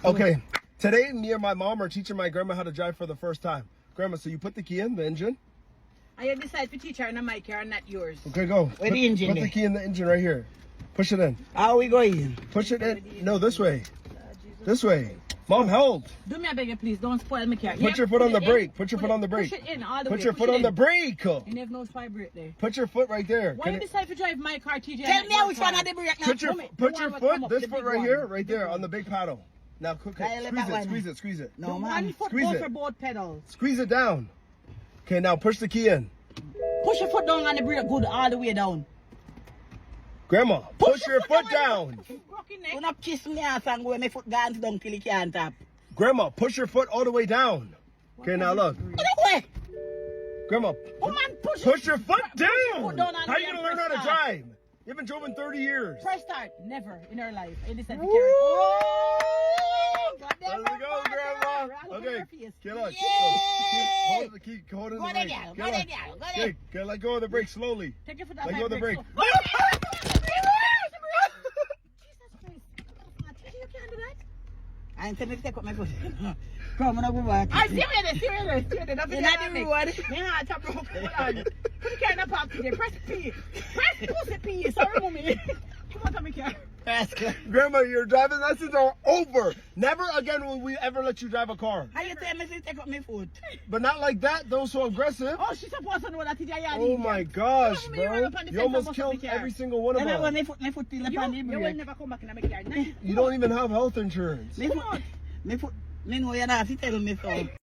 Okay, today me and my mom are teaching my grandma how to drive for the first time. Grandma, so you put the key in the engine. I decide to teach her in my car, not yours. Okay, go. Where the engine? Put the key in the engine right here. Push it in. How we going? Push it in. No, this way. This way. Mom, hold. Do me a beggar, please. Don't spoil my car. Put your foot on the brake. Put your foot on the brake. Push it in all the way. Put your foot on the brake. You never know spy brake there. Put your foot right there. Why you decide to drive my car, TJ? Tell me which one of the brake now. Put your foot, this foot right here, right there, on the big paddle. Now, cook Dial it. it back one. Squeeze it. Squeeze it. No, One man. foot Squeeze go it. for both pedals. Squeeze it down. Okay, now push the key in. Push your foot down on the brake good all the way down. Grandma, push your foot down. You not kiss me ass and go my foot gone down till you can't tap. Grandma, push your foot all the way down. Okay, now look. Way. Grandma, push your foot down. foot down on How are you the going to learn how to press drive? You haven't driven 30 years. Press start. Never in her life. I decide to Woo! carry. Let's go, Grandma. Okay, get on. Hold the key. Hold it in the Go there, brake. girl. Get Go on. there, girl. Go Okay, okay, let go of the brake slowly. Take your foot Let off go of the brake. Jesus Christ. You can't do that. I ain't telling you to take up my foot. Come on, go back. I serious. That's You're not the reward. Yeah, it's a broke. Hold on. You can't pop today. Press P. Press pussy P. Sorry, mommy. Come on, tell me, care. Grandma, your driving lessons are over. Never again will we ever let you drive a car. How you tell me to take up my foot? But not like that. Don't so aggressive. Oh, she's supposed to know that TJ Yardie. Oh my gosh, Come on, bro. up on the You fence almost and killed bust up the every car. single one of Never us. my foot still up on the You will brake. never come back in my car. You don't even have health insurance. My foot, me know you're not to tell me so.